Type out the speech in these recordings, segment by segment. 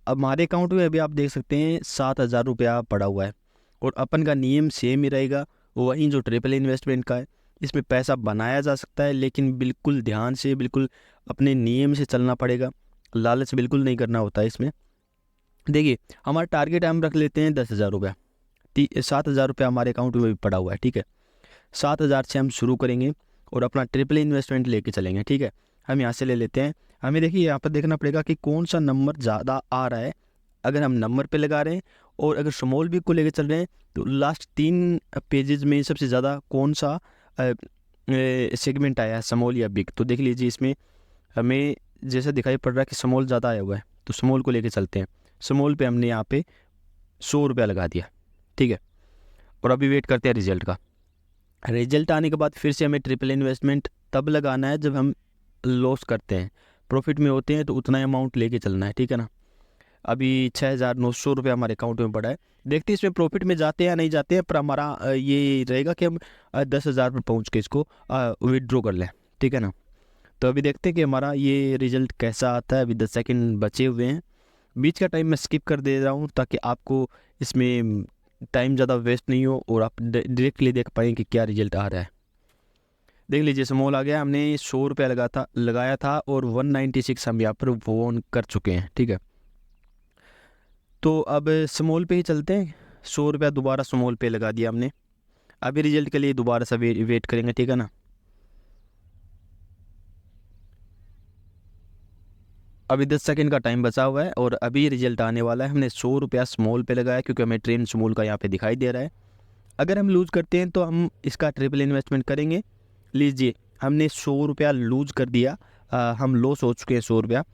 अब हमारे अकाउंट में अभी आप देख सकते हैं 7,000 रुपया पड़ा हुआ है और अपन का नियम सेम ही रहेगा, वहीं जो ट्रिपल इन्वेस्टमेंट का है। इसमें पैसा बनाया जा सकता है, लेकिन बिल्कुल ध्यान से, बिल्कुल अपने नियम से चलना पड़ेगा। लालच बिल्कुल नहीं करना होता है इसमें। देखिए, हमारा टारगेट हम रख लेते हैं 10,000 रुपया। 7,000 रुपया हमारे अकाउंट में भी पड़ा हुआ है, ठीक है। 7,000 से हम शुरू करेंगे और अपना ट्रिपल इन्वेस्टमेंट लेके चलेंगे, ठीक है। हम यहाँ से ले लेते हैं। हमें देखिए यहाँ पर देखना पड़ेगा कि कौन सा नंबर ज़्यादा आ रहा है। अगर हम नंबर पे लगा रहे हैं और अगर स्मॉल बिग को लेके चल रहे हैं, तो लास्ट 3 पेजेस में सबसे ज़्यादा कौन सा सेगमेंट आया है, स्मॉल या बिग। तो देख लीजिए, इसमें हमें जैसा दिखाई पड़ रहा है कि स्मॉल ज़्यादा आया हुआ है, तो स्मॉल को लेके चलते हैं। स्मॉल पे हमने यहाँ पे 100 रुपया लगा दिया, ठीक है। और अभी वेट करते हैं रिजल्ट का। रिजल्ट आने के बाद फिर से हमें ट्रिपल इन्वेस्टमेंट तब लगाना है जब हम लॉस करते हैं। प्रॉफिट में होते हैं तो उतना अमाउंट लेके चलना है, ठीक है ना। अभी 6,900 रुपये हमारे अकाउंट में पड़ा है। देखते हैं इसमें प्रॉफिट में जाते हैं या नहीं जाते हैं, पर हमारा ये रहेगा कि हम 10,000 पर पहुँच के इसको विड्रॉ कर लें, ठीक है ना। तो अभी देखते हैं कि हमारा ये रिजल्ट कैसा आता है। अभी 10 सेकंड बचे हुए हैं। बीच का टाइम मैं स्किप कर दे रहा हूँ ताकि आपको इसमें टाइम ज़्यादा वेस्ट नहीं हो और आप डायरेक्टली देख पाएँ कि क्या रिजल्ट आ रहा है। देख लीजिए, स्मॉल आ गया। हमने 100 रुपया लगाया था और 196 हम यहाँ पर वो कर चुके हैं, ठीक है। तो अब स्मॉल पे ही चलते हैं। 100 रुपया दोबारा स्मॉल पे लगा दिया हमने। अभी रिजल्ट के लिए दोबारा से वेट करेंगे, ठीक है ना। अभी 10 सेकंड का टाइम बचा हुआ है और अभी रिजल्ट आने वाला है। हमने 100 रुपया स्मॉल पे लगाया क्योंकि हमें ट्रेन स्मॉल का यहाँ पे दिखाई दे रहा है। अगर हम लूज़ करते हैं तो हम इसका ट्रिपल इन्वेस्टमेंट करेंगे। लीजिए, हमने 100 रुपया लूज़ कर दिया। हम लॉस हो चुके हैं 100 रुपया।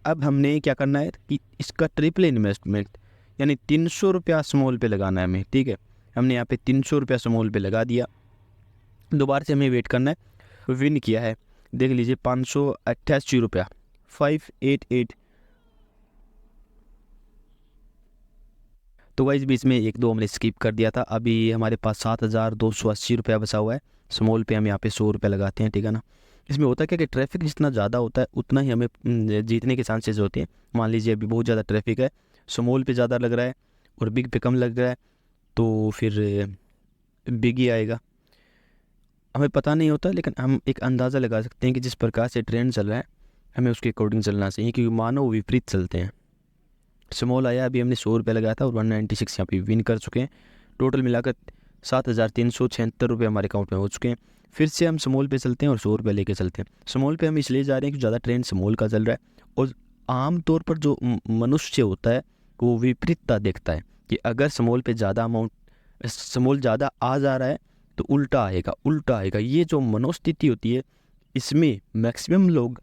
अब हमने क्या करना है कि इसका ट्रिपल इन्वेस्टमेंट यानी 300 रुपया स्मॉल पे लगाना है हमें, ठीक है। हमने यहाँ पे 300 रुपया स्मॉल पे लगा दिया। दोबारा से हमें वेट करना है। विन किया है, देख लीजिए, 588 रुपया 588। तो वाइज बीच में 1-2 हमने स्किप कर दिया था। अभी हमारे पास 7,280 रुपया बचा हुआ है। स्मॉल पे हम यहाँ पे 100 रुपया लगाते हैं, ठीक है ना। इसमें होता क्या कि ट्रैफिक जितना ज़्यादा होता है उतना ही हमें जीतने के चांसेस होते हैं। मान लीजिए अभी बहुत ज़्यादा ट्रैफिक है, स्मॉल पे ज़्यादा लग रहा है और बिग पे कम लग रहा है, तो फिर बिग ही आएगा। हमें पता नहीं होता, लेकिन हम एक अंदाज़ा लगा सकते हैं कि जिस प्रकार से ट्रेंड चल रहा है हमें उसके अकॉर्डिंग चलना चाहिए, क्योंकि मानव विपरीत चलते हैं। स्मॉल आया, अभी हमने 100 रुपये लगाया था और 196 यहाँ पे विन कर चुके हैं। टोटल मिलाकर 7,376 रुपये हमारे अकाउंट में हो चुके हैं। फिर से हम स्मॉल पे चलते हैं और 100 रुपये लेके चलते हैं। स्मॉल पे हम इसलिए जा रहे हैं कि ज़्यादा ट्रेंड स्मॉल का चल रहा है और आम तौर पर जो मनुष्य होता है वो विपरीतता देखता है कि अगर स्मॉल पे ज़्यादा अमाउंट, स्मॉल ज़्यादा आ जा रहा है तो उल्टा आएगा, उल्टा आएगा। ये जो मनोस्थिति होती है, इसमें मैक्सिमम लोग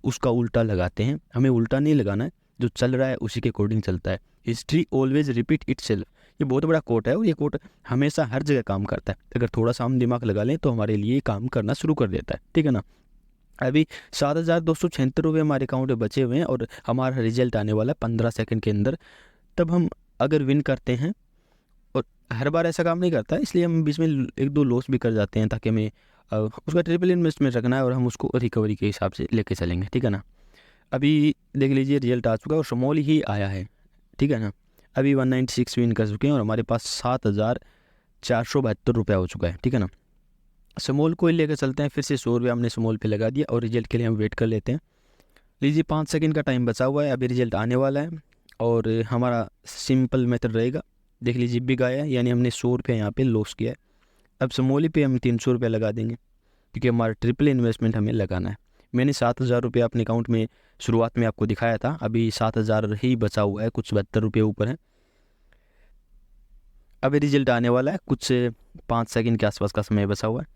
उसका उल्टा लगाते हैं। हमें उल्टा नहीं लगाना है, जो चल रहा है उसी के अकॉर्डिंग चलता है। हिस्ट्री ऑलवेज रिपीट इटसेल्फ, ये बहुत बड़ा कोट है और ये कोट हमेशा हर जगह काम करता है। अगर थोड़ा सा हम दिमाग लगा लें तो हमारे लिए काम करना शुरू कर देता है, ठीक है ना। अभी 7,276 रुपये हमारे अकाउंट में बचे हुए हैं और हमारा रिजल्ट आने वाला है 15 सेकंड के अंदर। तब हम अगर विन करते हैं, और हर बार ऐसा काम नहीं करता है, इसलिए हम बीच में 1-2 लॉस भी कर जाते हैं ताकि हमें उसका ट्रिपल इन्वेस्टमेंट रखना है और हम उसको रिकवरी के हिसाब से लेके चलेंगे, ठीक है ना। अभी देख लीजिए, रिजल्ट आ चुका है और स्मॉल ही आया है, ठीक है ना। अभी 196 विन कर चुके हैं और हमारे पास 7,472 रुपया हो चुका है, ठीक है ना। स्मॉल को ही लेकर चलते हैं। फिर से 100 रुपया हमने स्मॉल पे लगा दिया और रिजल्ट के लिए हम वेट कर लेते हैं। लीजिए, 5 सेकंड का टाइम बचा हुआ है। अभी रिजल्ट आने वाला है और हमारा सिंपल मेथड रहेगा। देख लीजिए, बिग आया है, यानी हमने 100 रुपया यहाँ पे लॉस किया है। अब स्मॉल पे हम 300 रुपया लगा देंगे क्योंकि हमारा ट्रिपल इन्वेस्टमेंट हमें लगाना है। मैंने 7,000 रुपया अपने अकाउंट में शुरुआत में आपको दिखाया था। अभी 7,000 ही बचा हुआ है, कुछ 72 रुपये ऊपर है। अभी रिजल्ट आने वाला है, कुछ 5 सेकंड के आसपास का समय बचा हुआ है।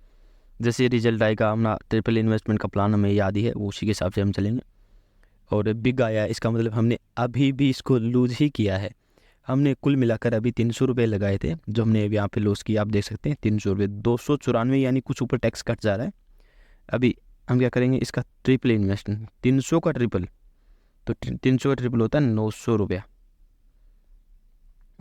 जैसे रिजल्ट आएगा, हमारा ट्रिपल इन्वेस्टमेंट का प्लान हमें याद ही है, वो उसी के हिसाब से हम चलेंगे। और बिग आया है, इसका मतलब हमने अभी भी इसको लूज ही किया है। हमने कुल मिलाकर अभी 300 रुपये लगाए थे, जो हमने अभी यहाँ पे लॉस किया। आप देख सकते हैं 300 रुपये, 294, यानी कुछ ऊपर टैक्स कट जा रहा है। अभी हम क्या करेंगे, इसका ट्रिपल इन्वेस्टमेंट, 300 का ट्रिपल, तो 300 का ट्रिपल होता है 900 रुपया।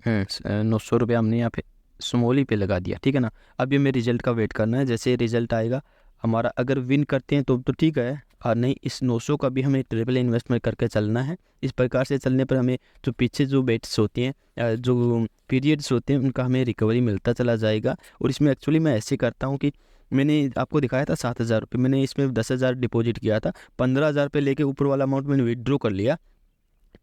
900 रुपया हमने यहाँ पे स्मॉल ही पे लगा दिया, ठीक है ना। अभी हमें रिजल्ट का वेट करना है। जैसे रिजल्ट आएगा हमारा, अगर विन करते हैं तो ठीक है, और नहीं, इस 900 का भी हमें ट्रिपल इन्वेस्टमेंट करके चलना है। इस प्रकार से चलने पर हमें जो पीछे जो बेट्स होती हैं, जो पीरियड्स होते हैं, उनका हमें रिकवरी मिलता चला जाएगा। और इसमें एक्चुअली मैं ऐसे करता हूँ कि मैंने आपको दिखाया था 7,000 रुपये, मैंने इसमें 10,000 डिपॉजिट किया था, 15,000 रुपये लेके ऊपर वाला अमाउंट मैंने विड्रॉ कर लिया।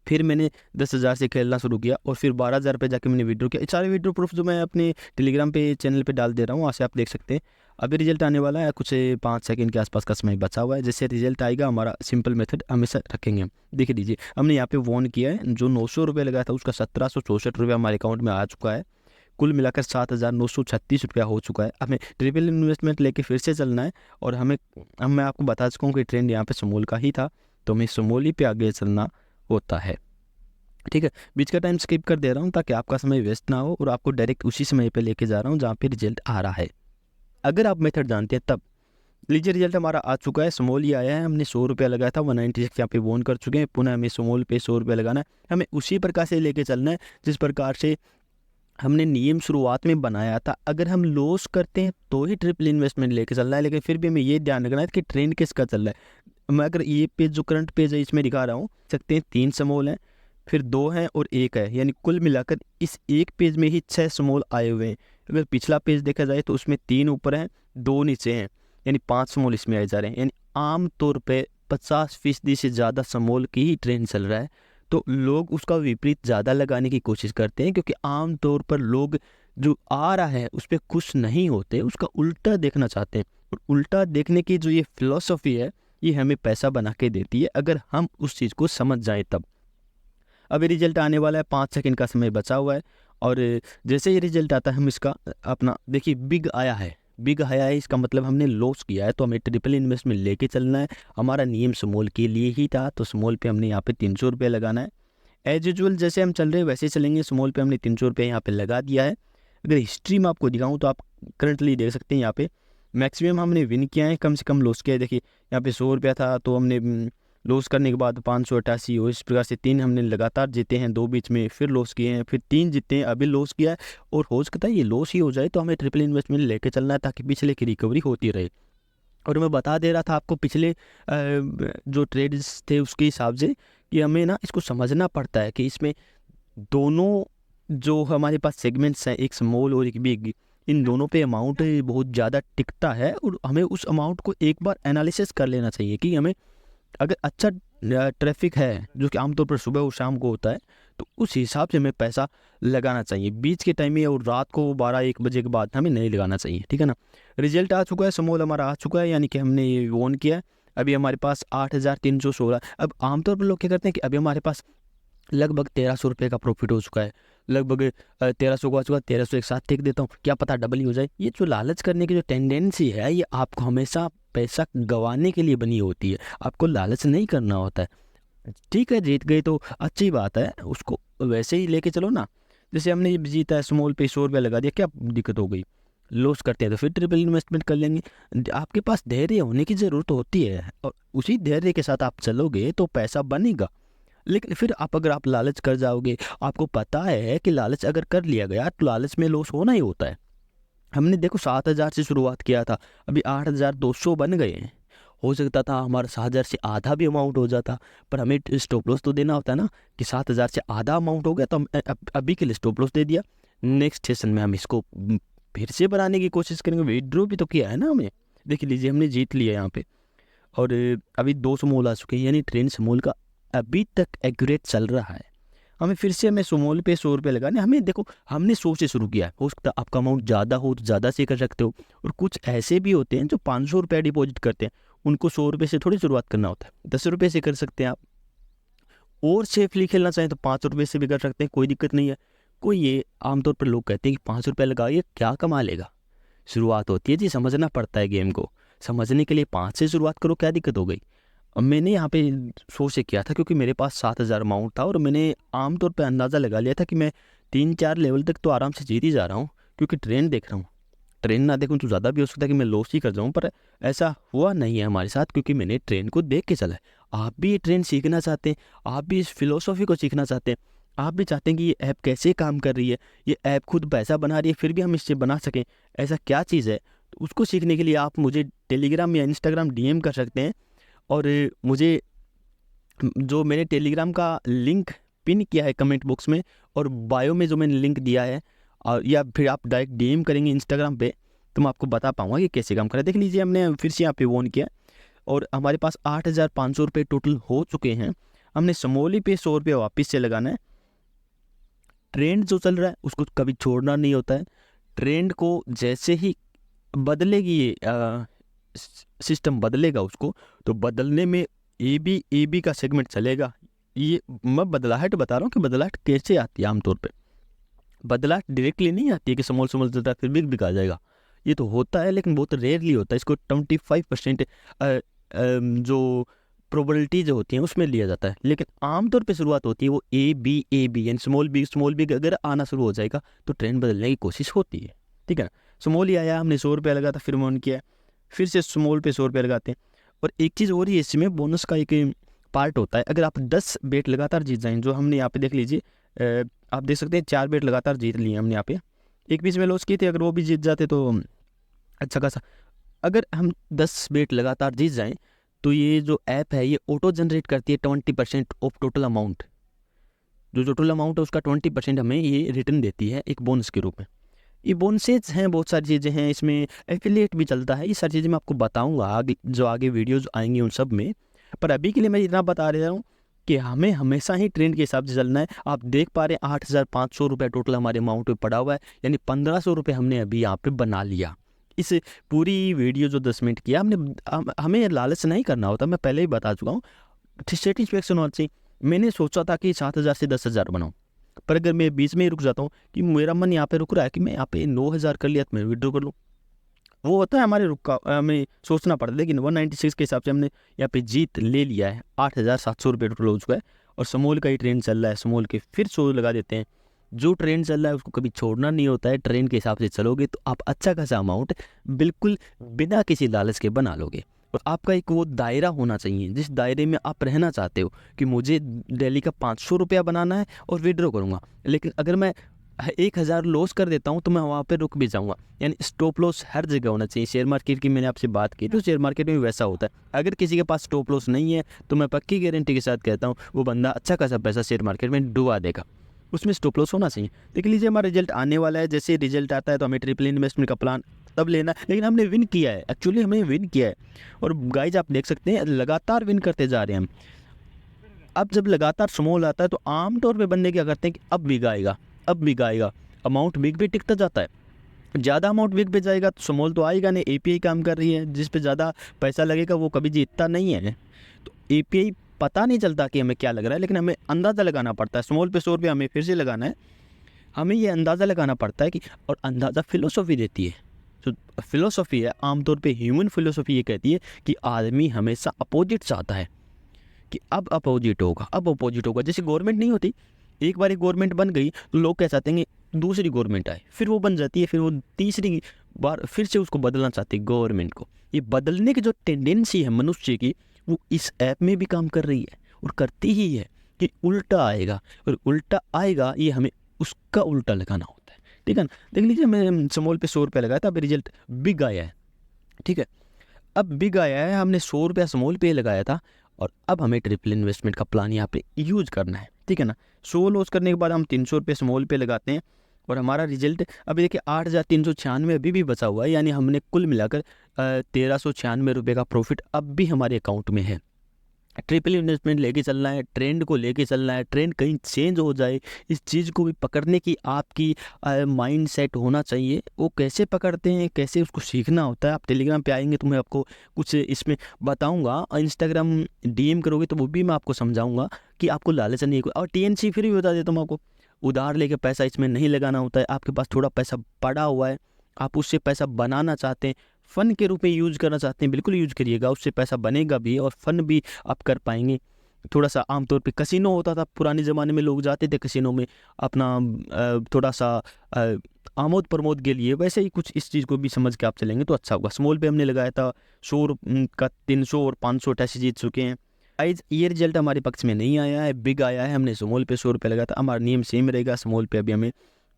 फिर मैंने 10,000 से खेलना शुरू किया और फिर 12,000 रुपये जाके मैंने विड्रॉ किया। ये सारे विड्रॉ प्रूफ जो मैं अपने टेलीग्राम पे चैनल पे डाल दे रहा हूँ, वहाँ से आप देख सकते हैं। अभी रिजल्ट आने वाला है, कुछ 5 सेकंड के आसपास का समय बचा हुआ है। जैसे रिजल्ट आएगा, हमारा सिंपल मेथड हमेशा रखेंगे हम। देख लीजिए, हमने यहाँ पे वॉन किया है, जो 900 रुपये लगाया था उसका 1764 रुपये हमारे अकाउंट में आ चुका है। कुल मिलाकर 7,936 रुपया हो चुका है। हमें ट्रिपल इन्वेस्टमेंट लेके फिर से चलना है। और मैं आपको बता चुका हूँ कि ट्रेंड यहाँ पे स्मॉल का ही था, तो हमें स्मॉल ही पे आगे चलना होता है। ठीक है, बीच का टाइम स्किप कर दे रहा हूँ ताकि आपका समय वेस्ट ना हो, और आपको डायरेक्ट उसी समय पे लेके जा रहा हूँ जहाँ पे रिजल्ट आ रहा है। अगर आप मेथड जानते हैं तब लीजिए, रिजल्ट हमारा आ चुका है, स्मॉल ही आया है। हमने 100 रुपया लगाया था, 196 यहाँ पे वोन कर चुके हैं। पुनः हमें स्मॉल पे 100 रुपया लगाना है। हमें उसी प्रकार से लेके चलना है जिस प्रकार से हमने नियम शुरुआत में बनाया था। अगर हम लॉस करते हैं तो ही ट्रिपल इन्वेस्टमेंट लेके चलना है, लेकिन फिर भी हमें ये ध्यान रखना है कि ट्रेंड किसका चल रहा है। मैं अगर ये पेज जो करंट पेज है इसमें दिखा रहा हूँ, सकते हैं 3 स्मॉल हैं, फिर 2 हैं और 1 है, यानी कुल मिलाकर इस एक पेज में ही 6 स्मॉल आए हुए हैं। अगर पिछला पेज देखा जाए तो उसमें 3 ऊपर हैं, 2 नीचे हैं, यानी 5 स्मॉल इसमें आए जा रहे हैं। यानी आम तौर पे 50% से ज़्यादा स्मॉल की ही ट्रेंड चल रहा है। तो लोग उसका विपरीत ज़्यादा लगाने की कोशिश करते हैं, क्योंकि आम तौर पर लोग जो आ रहा है उस पर खुश नहीं होते, उसका उल्टा देखना चाहते हैं। और उल्टा देखने की जो ये फिलॉसफी है, ये हमें पैसा बना के देती है अगर हम उस चीज़ को समझ जाएं तब। अभी रिजल्ट आने वाला है, 5 सेकंड का समय बचा हुआ है, और जैसे ही रिजल्ट आता है हम इसका अपना देखिए, बिग आया है, इसका मतलब हमने लॉस किया है, तो हमें ट्रिपल इन्वेस्टमेंट लेके चलना है। हमारा नियम स्मॉल के लिए ही था, तो स्मॉल पे हमने यहाँ पे 300 रुपये लगाना है। एज यूजुअल जैसे हम चल रहे हैं वैसे ही चलेंगे। स्मॉल पे हमने 300 रुपये यहाँ पे लगा दिया है। अगर हिस्ट्री में आपको दिखाऊँ तो आप करंटली देख सकते हैं, यहाँ पे मैक्सिमम हमने विन किया है, कम से कम लॉस किया है। देखिए यहाँ पे 100 रुपया था, तो हमने लॉस करने के बाद 588 हो, इस प्रकार से 3 हमने लगातार जीते हैं, 2 बीच में फिर लॉस किए हैं, फिर 3 जीते हैं, अभी लॉस किया है। और हो सकता है ये लॉस ही हो जाए, तो हमें ट्रिपल इन्वेस्टमेंट लेके चलना है ताकि पिछले की रिकवरी होती रहे। और मैं बता दे रहा था आपको पिछले जो ट्रेड्स थे उसके हिसाब से, कि हमें ना इसको समझना पड़ता है कि इसमें दोनों जो हमारे पास सेगमेंट्स हैं, एक स्मॉल और एक बिग, इन दोनों पे अमाउंट बहुत ज़्यादा टिकता है। और हमें उस अमाउंट को एक बार एनालिसिस कर लेना चाहिए कि हमें अगर अच्छा ट्रैफिक है, जो कि आमतौर पर सुबह और शाम को होता है, तो उस हिसाब से हमें पैसा लगाना चाहिए। बीच के टाइम में और रात को 12-1 बजे के बाद हमें नहीं लगाना चाहिए, ठीक है ना। रिजल्ट आ चुका है, स्मॉल हमारा आ चुका है, यानी कि हमने ये वॉन किया है। अभी हमारे पास 8,316। अब आमतौर पर लोग क्या करते हैं कि अभी हमारे पास लगभग 1,300 रुपये का प्रॉफिट हो चुका है, लगभग 1,300 को आ चुका है, 1,300 एक साथ टेक देता हूँ, क्या पता डबल ही हो जाए। ये जो लालच करने की जो टेंडेंसी है, ये आपको हमेशा पैसा गंवाने के लिए बनी होती है, आपको लालच नहीं करना होता है। ठीक है, जीत गए तो अच्छी बात है, उसको वैसे ही लेके चलो ना। जैसे हमने ये जीता है, स्मॉल पे 100 रुपया लगा दिया, क्या दिक्कत हो गई। लॉस करते हैं तो फिर ट्रिपल इन्वेस्टमेंट कर लेंगे। आपके पास धैर्य होने की ज़रूरत होती है, और उसी धैर्य के साथ आप चलोगे तो पैसा बनेगा। लेकिन फिर अगर आप लालच कर जाओगे, आपको पता है कि लालच अगर कर लिया गया तो लालच में लॉस होना ही होता है। हमने देखो 7,000 से शुरुआत किया था, अभी 8,200 बन गए हैं। हो सकता था हमारा 7,000 से आधा भी अमाउंट हो जाता, पर हमें स्टॉप लॉस तो देना होता है ना, कि 7,000 से आधा अमाउंट हो गया तो हम अभी के लिए स्टॉप लॉस दे दिया। नेक्स्ट सेशन में हम इसको फिर से बनाने की कोशिश करेंगे। विड्रॉ भी तो किया है ना हमें, देख लीजिए हमने जीत लिया यहाँ पे। और अभी 2 स्मॉल आ चुके हैं, यानी ट्रेंड स्मॉल का अभी तक एक्यूरेट चल रहा है। हमें स्मॉल पे 100 रुपये लगाने। हमें देखो, हमने 100 से शुरू किया है, हो सकता है आपका अमाउंट ज़्यादा हो तो ज़्यादा से कर सकते हो। और कुछ ऐसे भी होते हैं जो 500 रुपये डिपॉजिट करते हैं, उनको 100 रुपये से थोड़ी शुरुआत करना होता है, 10 रुपये से कर सकते हैं आप। और सेफली खेलना चाहें तो 5 रुपये से भी कर सकते हैं, कोई दिक्कत नहीं है। कोई ये आमतौर पर लोग कहते हैं कि 5 रुपये लगाइए क्या कमा लेगा। शुरुआत होती है जी, समझना पड़ता है गेम को। समझने के लिए 5 से शुरुआत करो, क्या दिक्कत हो गई। अब मैंने यहाँ पे 100 से किया था क्योंकि मेरे पास 7,000 अमाउंट था, और मैंने आमतौर पे अंदाज़ा लगा लिया था कि मैं 3-4 लेवल तक तो आराम से जीत ही जा रहा हूँ, क्योंकि ट्रेंड देख रहा हूँ। ट्रेंड ना देखूँ तो ज़्यादा भी हो सकता है कि मैं लॉस ही कर जाऊँ, पर ऐसा हुआ नहीं है हमारे साथ, क्योंकि मैंने ट्रेंड को देख के चला है। आप भी ये ट्रेंड सीखना चाहते हैं, आप भी इस फिलोसॉफी को सीखना चाहते हैं, आप भी चाहते हैं कि ये ऐप कैसे काम कर रही है, ये ऐप खुद पैसा बना रही है, फिर भी हम इससे बना सकें, ऐसा क्या चीज़ है। तो उसको सीखने के लिए आप मुझे टेलीग्राम या इंस्टाग्राम DM कर सकते हैं, और मुझे जो मैंने टेलीग्राम का लिंक पिन किया है कमेंट बॉक्स में, और बायो में जो मैंने लिंक दिया है, और या फिर आप डायरेक्ट डीएम करेंगे इंस्टाग्राम पे, तो मैं आपको बता पाऊँगा कि कैसे काम करें। देख लीजिए, हमने फिर से यहाँ पे ऑन किया और हमारे पास 8,500 रुपये टोटल हो चुके हैं। हमने समोली पे 100 रुपये वापस से लगाना है। ट्रेंड जो चल रहा है उसको कभी छोड़ना नहीं होता है। ट्रेंड को जैसे ही बदलेगी ये सिस्टम बदलेगा उसको, तो बदलने में ए बी का सेगमेंट चलेगा। ये मैं बदलाहट बता रहा हूँ कि बदलाहट कैसे आती है। आमतौर पे बदलाहट डायरेक्टली नहीं आती है कि स्मॉल चलता है फिर बिग आ जाएगा। ये तो होता है लेकिन बहुत रेयरली होता है। इसको 25% जो प्रोबेबिलिटी जो होती है उसमें लिया जाता है, लेकिन आमतौर पे शुरुआत होती है वो ए बी यानी स्मॉल बिग अगर आना शुरू हो जाएगा तो ट्रेंड बदलने की कोशिश होती है। ठीक है ना। स्मॉल ही आया, हमने 100 रुपये लगा था, फिर ऑन किया, फिर से स्मॉल पे 100 रुपये लगाते हैं। और एक चीज़ और ही इसमें बोनस का एक पार्ट होता है। अगर आप 10 बेट लगातार जीत जाएँ, जो हमने यहाँ पे देख लीजिए, आप देख सकते हैं 4 बेट लगातार जीत लिए हमने यहाँ पे। एक बीच में लॉस की थी, अगर वो भी जीत जाते तो अच्छा खासा। अगर हम 10 बेट लगातार जीत जाएँ तो ये जो ऐप है ये ऑटो जनरेट करती है 20% ऑफ टोटल अमाउंट। जो टोटल अमाउंट है उसका 20% हमें ये रिटर्न देती है एक बोनस के रूप में। ये बोनसेज हैं, बहुत सारी चीज़ें हैं इसमें, एफिलिएट भी चलता है। ये सारी चीज़ें मैं आपको बताऊंगा आगे, जो आगे वीडियोज़ आएंगी उन सब में। पर अभी के लिए मैं इतना बता रहा हूँ कि हमें हमेशा ही ट्रेंड के हिसाब से चलना है। आप देख पा रहे हैं 8,500 रुपये टोटल हमारे अमाउंट पे पड़ा हुआ है, यानी 1,500 रुपये हमने अभी यहाँ पे बना लिया। इस पूरी वीडियो जो 10 मिनट किया हमने, हमें लालच नहीं करना होता, मैं पहले ही बता चुका हूँ। सेटिस्फेक्शन होना चाहिए। मैंने सोचा था कि 7,000 से 10,000 बनाऊँ, पर अगर मैं बीच में ही रुक जाता हूँ कि मेरा मन यहाँ पे रुक रहा है कि मैं यहाँ पे 9,000 कर लिया तो मैं विड्रॉ कर लूँ, वो होता है हमारे रुका, हमें सोचना पड़ता है। लेकिन 196 के हिसाब से हमने यहाँ पे जीत ले लिया है। 8,700 रुपये टोटल हो चुका है और समोल का ही ट्रेंड चल रहा है। समोल के फिर 100 लगा देते हैं। जो ट्रेंड चल रहा है उसको कभी छोड़ना नहीं होता है। ट्रेंड के हिसाब से चलोगे तो आप अच्छा खासा अमाउंट बिल्कुल बिना किसी लालच के बना लोगे। और आपका एक वो दायरा होना चाहिए जिस दायरे में आप रहना चाहते हो कि मुझे डेली का 500 रुपया बनाना है और विड्रॉ करूँगा। लेकिन अगर मैं 1,000 लॉस कर देता हूँ तो मैं वहाँ पे रुक भी जाऊँगा। यानी स्टॉप लॉस हर जगह होना चाहिए। शेयर मार्केट की मैंने आपसे बात की, तो शेयर मार्केट में भी वैसा होता है। अगर किसी के पास स्टॉप लॉस नहीं है तो मैं पक्की गारंटी के साथ कहता हूँ वो बंदा अच्छा खासा पैसा शेयर मार्केट में डुबा देगा। उसमें स्टॉप लॉस होना चाहिए। देख लीजिए हमारा रिजल्ट आने वाला है। जैसे रिजल्ट आता है तो हमें ट्रिपल इन्वेस्टमेंट का प्लान तब लेना है। लेकिन हमने विन किया है, एक्चुअली हमने विन किया है। और गाइज आप देख सकते हैं लगातार विन करते जा रहे हैं हम। अब जब लगातार स्मॉल आता है तो आमतौर पे बंदे क्या करते हैं कि अब बिग आएगा, अब बिग आएगा। अमाउंट बिग पे टिकता जाता है। ज़्यादा अमाउंट बिग पे जाएगा तो स्मॉल तो आएगा नहीं। एपीआई काम कर रही है, जिस पे ज़्यादा पैसा लगेगा वो कभी जीतता नहीं है। तो एपीआई पता नहीं चलता कि हमें क्या लग रहा है, लेकिन हमें अंदाज़ा लगाना पड़ता है। स्मॉल पे 100 रुपये हमें फिर से लगाना है। हमें ये अंदाज़ा लगाना पड़ता है कि, और अंदाज़ा फिलोसॉफी देती है। जो फिलोसॉफी है आमतौर पे ह्यूमन फिलोसॉफी ये कहती है कि आदमी हमेशा अपोजिट चाहता है कि अब अपोजिट होगा, अब अपोजिट होगा। जैसे गवर्नमेंट नहीं होती, एक बार एक गवर्नमेंट बन गई तो लोग क्या चाहते हैं कि दूसरी गवर्नमेंट आए, फिर वो बन जाती है, फिर वो तीसरी बार फिर से उसको बदलना चाहती है गवर्नमेंट को। ये बदलने की जो टेंडेंसी है मनुष्य की, वो इस ऐप में भी काम कर रही है और करती ही है कि उल्टा आएगा, और उल्टा आएगा ये हमें उसका उल्टा लगाना होता है। ठीक है ना। देख लीजिए मैं स्मॉल पे 100 रुपये लगाया था, अब रिजल्ट बिग आया है। ठीक है, अब बिग आया है, हमने 100 रुपया स्मॉल पे लगाया था और अब हमें ट्रिपल इन्वेस्टमेंट का प्लान यहाँ पे यूज करना है। ठीक है ना। 100 लॉस करने के बाद हम 300 रुपये स्मॉल पे लगाते हैं और हमारा रिजल्ट अभी देखिए 8,396 अभी भी बचा हुआ है। यानी हमने कुल मिलाकर 1,396 रुपये का प्रॉफिट अब भी हमारे अकाउंट में है। ट्रिपल इन्वेस्टमेंट लेके चलना है, ट्रेंड को लेके चलना है। ट्रेंड कहीं चेंज हो जाए इस चीज़ को भी पकड़ने की आपकी माइंड सेट होना चाहिए। वो कैसे पकड़ते हैं, कैसे उसको सीखना होता है। आप टेलीग्राम पे आएंगे तो मैं आपको कुछ इसमें बताऊंगा। इंस्टाग्राम डीएम करोगे तो वो भी मैं आपको समझाऊंगा कि आपको लालच नहीं है। और टीएनसी फिर भी बता देता हूँ आपको, उधार लेके पैसा इसमें नहीं लगाना होता है। आपके पास थोड़ा पैसा पड़ा हुआ है, आप उससे पैसा बनाना चाहते हैं, फ़न के रूप में यूज़ करना चाहते हैं, बिल्कुल यूज करिएगा। उससे पैसा बनेगा भी और फ़न भी आप कर पाएंगे। थोड़ा सा आमतौर पे कसिनो होता था पुराने ज़माने में, लोग जाते थे कसिनो में अपना थोड़ा सा आमोद प्रमोद के लिए। वैसे ही कुछ इस चीज़ को भी समझ के आप चलेंगे तो अच्छा होगा। स्मॉल पे हमने लगाया था 100 का 300 और 500 ऐसे जीत चुके हैं। गाइस ये रिजल्ट हमारे पक्ष में नहीं आया है, बिग आया है। हमने स्मॉल पे 100 रुपये लगाया था। हमारा नियम सेम रहेगा, स्मॉल पे अभी हमें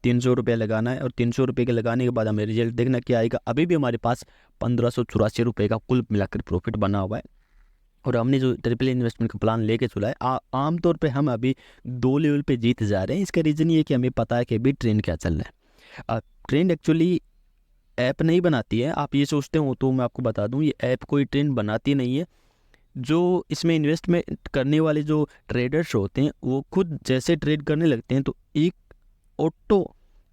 300 रुपये लगाना है और 300 रुपये के लगाने के बाद हमें रिजल्ट देखना क्या आएगा। अभी भी हमारे पास 1,584 रुपये का कुल मिलाकर प्रॉफिट बना हुआ है। और हमने जो ट्रिपल इन्वेस्टमेंट का प्लान लेके चला है, आमतौर पे हम अभी 2 लेवल पे जीत जा रहे हैं। इसका रीज़न ये है कि हमें पता है कि अभी ट्रेंड क्या चल रहा है। ट्रेंड एक्चुअली ऐप नहीं बनाती है, आप ये सोचते हो तो मैं आपको बता दूं, ये ऐप कोई ट्रेंड बनाती नहीं है। जो इसमें इन्वेस्टमेंट करने वाले जो ट्रेडर्स होते हैं वो खुद जैसे ट्रेड करने लगते हैं तो एक ऑटो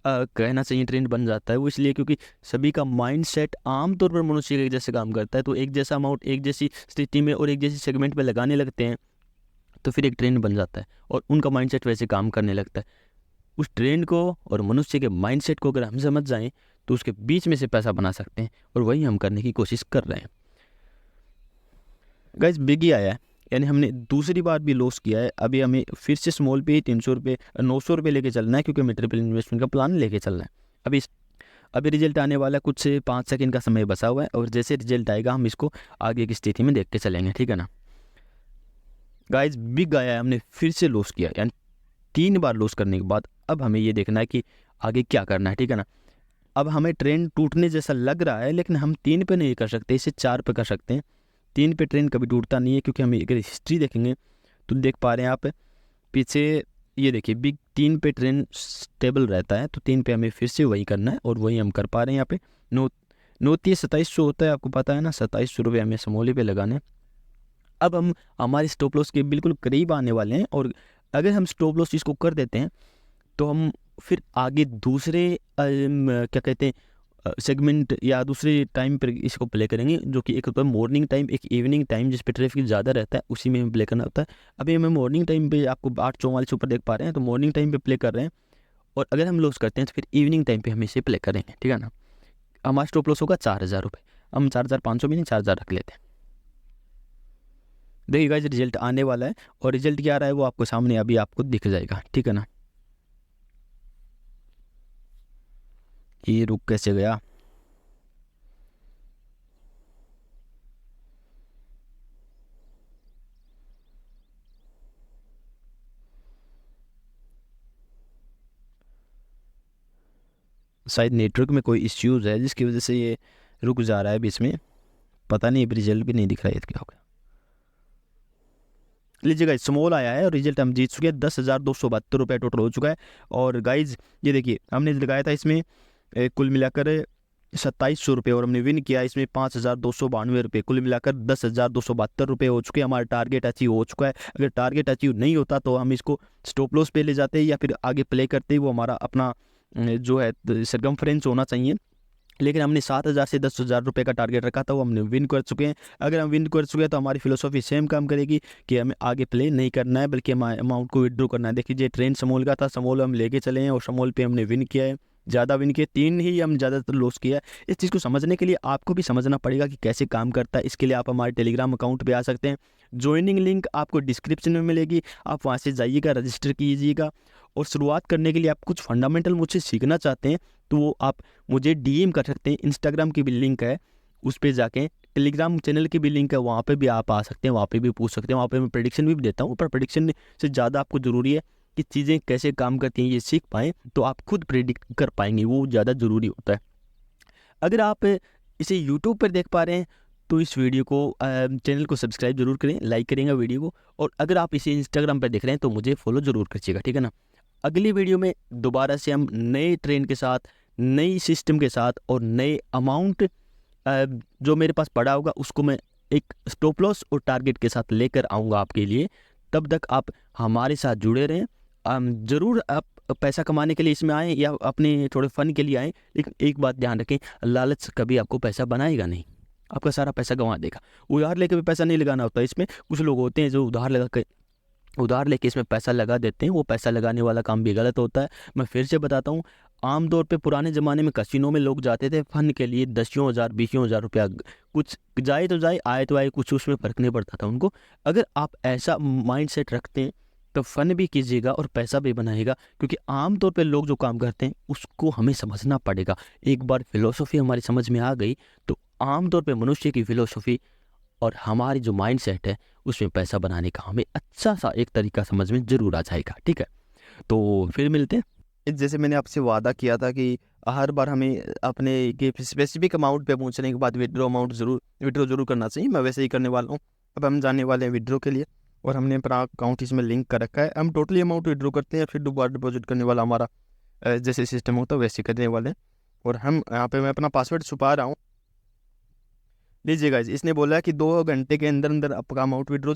कहना चाहिए ट्रेंड बन जाता है। वो इसलिए क्योंकि सभी का माइंडसेट आमतौर पर मनुष्य के जैसे काम करता है, तो एक जैसा अमाउंट एक जैसी स्थिति में और एक जैसी सेगमेंट में लगाने लगते हैं तो फिर एक ट्रेंड बन जाता है और उनका माइंडसेट वैसे काम करने लगता है। उस ट्रेंड को और मनुष्य के माइंडसेट को अगर हम समझ जाएं तो उसके बीच में से पैसा बना सकते हैं, और वही हम करने की कोशिश कर रहे हैं। गाइस बिग आया है, यानी हमने दूसरी बार भी लॉस किया है। अभी हमें फिर से स्मॉल पे 300 रुपये 900 रुपये लेके चलना है, क्योंकि हमें ट्रिपल इन्वेस्टमेंट का प्लान लेके चलना है। अभी रिजल्ट आने वाला कुछ 5 सेकंड का समय बचा हुआ है, और जैसे रिजल्ट आएगा हम इसको आगे की स्थिति में देख के चलेंगे, ठीक है ना। गाइस बिग आया है, हमने फिर से लॉस किया, यानी 3 बार लॉस करने के बाद अब हमें ये देखना है कि आगे क्या करना है, ठीक है ना। अब हमें ट्रेंड टूटने जैसा लग रहा है, लेकिन हम 3 पे नहीं कर सकते, इसे 4 पे कर सकते हैं। 3 पे ट्रेंड कभी टूटता नहीं है, क्योंकि हमें अगर हिस्ट्री देखेंगे तो देख पा रहे हैं आप पीछे, ये देखिए बिग 3 पे ट्रेंड स्टेबल रहता है, तो 3 पे हमें फिर से वही करना है और वही हम कर पा रहे हैं। यहाँ पे 2700 होता है, आपको पता है ना, 2700 रुपये हमें समोली पे लगाने। अब हम हमारे स्टॉप लॉस के बिल्कुल करीब आने वाले हैं, और अगर हम स्टॉप लॉस इसको कर देते हैं तो हम फिर आगे दूसरे क्या कहते हैं सेगमेंट या दूसरे टाइम पर इसको प्ले करेंगे, जो कि एक होता है मॉर्निंग टाइम, एक इवनिंग टाइम जिस पे ट्रैफिक ज़्यादा रहता है, उसी में हमें प्ले करना होता है। अभी हमें मॉर्निंग टाइम पे आपको 8:44 ऊपर देख पा रहे हैं, तो मॉर्निंग टाइम पे प्ले कर रहे हैं, और अगर हम लॉस करते हैं तो फिर इवनिंग टाइम पे हम इसे प्ले करेंगे, ठीक है ना। हमारा स्टॉप लॉस होगा 4000 रुपये, हम 4500 में नहीं 4000 रख लेते हैं। देखिए गाइस रिजल्ट आने वाला है, और रिजल्ट क्या आ रहा है वो आपको सामने अभी आपको दिख जाएगा, ठीक है ना। ये रुक कैसे गया, शायद नेटवर्क में कोई इश्यूज है जिसकी वजह से ये रुक जा रहा है बीच में, पता नहीं, अभी रिजल्ट भी नहीं दिख रहा है, क्या हो गया। लीजिए गाइज स्मॉल आया है और रिजल्ट हम जीत चुके हैं, 10,272 रुपये टोटल हो चुका है। और गाइज ये देखिए हमने लगाया था इसमें कुल मिलाकर 2700 रुपये, और हमने विन किया इसमें 5,292 रुपये, कुल मिलाकर 10,272 रुपये हो चुके हैं। हमारा टारगेट अचीव हो चुका है। अगर टारगेट अचीव नहीं होता तो हम इसको स्टॉप लॉस पे ले जाते या फिर आगे प्ले करते, वो हमारा अपना जो है सरकमफ्रेंस होना चाहिए। लेकिन हमने 7,000 से 10,000 रुपये का टारगेट रखा था, वो हमने विन कर चुके हैं। अगर हम विन कर चुके हैं तो हमारी फिलोसॉफी सेम काम करेगी कि हमें आगे प्ले नहीं करना है, बल्कि हमारे अमाउंट को विड्रॉ करना है। देखिए ट्रेंड समोल का था, समोल हम लेके चले हैं और समोल पे हमने विन किया है, ज़्यादा विन किया, 3 ही हम ज़्यादातर लॉस किया है। इस चीज़ को समझने के लिए आपको भी समझना पड़ेगा कि कैसे काम करता है। इसके लिए आप हमारे टेलीग्राम अकाउंट पे आ सकते हैं, ज्वाइनिंग लिंक आपको डिस्क्रिप्शन में मिलेगी, आप वहाँ से जाइएगा, रजिस्टर कीजिएगा। और शुरुआत करने के लिए आप कुछ फंडामेंटल मुझसे सीखना चाहते हैं तो वो आप मुझे डीएम कर सकते हैं। इंस्टाग्राम की भी लिंक है, उस पर जाके, टेलीग्राम चैनल की भी लिंक है, वहाँ पे भी आप आ सकते हैं, वहाँ पे भी पूछ सकते हैं। वहाँ पे मैं प्रेडिक्शन भी देता हूँ, पर प्रेडिक्शन से ज़्यादा आपको ज़रूरी है कि चीज़ें कैसे काम करती हैं ये सीख पाएँ, तो आप खुद प्रेडिक्ट कर पाएंगे, वो ज़्यादा ज़रूरी होता है। अगर आप इसे यूट्यूब पर देख पा रहे हैं तो इस वीडियो को चैनल को सब्सक्राइब जरूर करें, लाइक करेंगे वीडियो को। और अगर आप इसे इंस्टाग्राम पर देख रहे हैं तो मुझे फॉलो ज़रूर करिएगा, ठीक है ना। अगली वीडियो में दोबारा से हम नए ट्रेंड के साथ, नई सिस्टम के साथ और नए अमाउंट जो मेरे पास पड़ा होगा उसको मैं एक स्टॉप लॉस और टारगेट के साथ लेकर आऊँगा आपके लिए। तब तक आप हमारे साथ जुड़े रहें। ज़रूर आप पैसा कमाने के लिए इसमें आएँ या अपने थोड़े फ़न के लिए आएँ, लेकिन एक बात ध्यान रखें, लालच कभी आपको पैसा बनाएगा नहीं, आपका सारा पैसा गंवा देगा। उधार लेके भी पैसा नहीं लगाना होता इसमें। कुछ लोग होते हैं जो उधार लेके इसमें पैसा लगा देते हैं, वो पैसा लगाने वाला काम भी गलत होता है। मैं फिर से बताता हूँ, आमतौर पे पुराने ज़माने में कसिनो में लोग जाते थे फन के लिए, 10,000 20,000 रुपया, कुछ जाए तो जाए, आए तो आए, कुछ उसमें फ़र्क नहीं पड़ता था उनको। अगर आप ऐसा माइंडसेट रखते हैं तो फ़न भी कीजिएगा और पैसा भी बनाएगा, क्योंकि आमतौर पे लोग जो काम करते हैं उसको हमें समझना पड़ेगा। एक बार फिलोसॉफी हमारी समझ में आ गई तो आमतौर पे मनुष्य की फिलोसॉफी और हमारी जो माइंडसेट है उसमें पैसा बनाने का हमें अच्छा सा एक तरीका समझ में ज़रूर आ जाएगा, ठीक है। तो फिर मिलते हैं। जैसे मैंने आपसे वादा किया था कि हर बार हमें अपने के स्पेसिफिक अमाउंट पे पहुंचने के बाद विड्रॉ जरूर करना चाहिए, मैं वैसे ही करने वाला हूँ। अब हम जाने वाले हैं विड्रॉ के लिए और हमने अपना अकाउंट इसमें लिंक कर रखा है। हम टोटली अमाउंट विड्रॉ करते हैं, फिर दोबारा डिपॉजिट करने वाला हमारा जैसे सिस्टम होता है वैसे करने वाले हैं। और हम यहाँ पे मैं अपना पासवर्ड छुपा रहा हूँ। लीजिए गाइस, इसने बोला है कि 2 घंटे के अंदर अंदर आपका अमाउंट विड्रॉ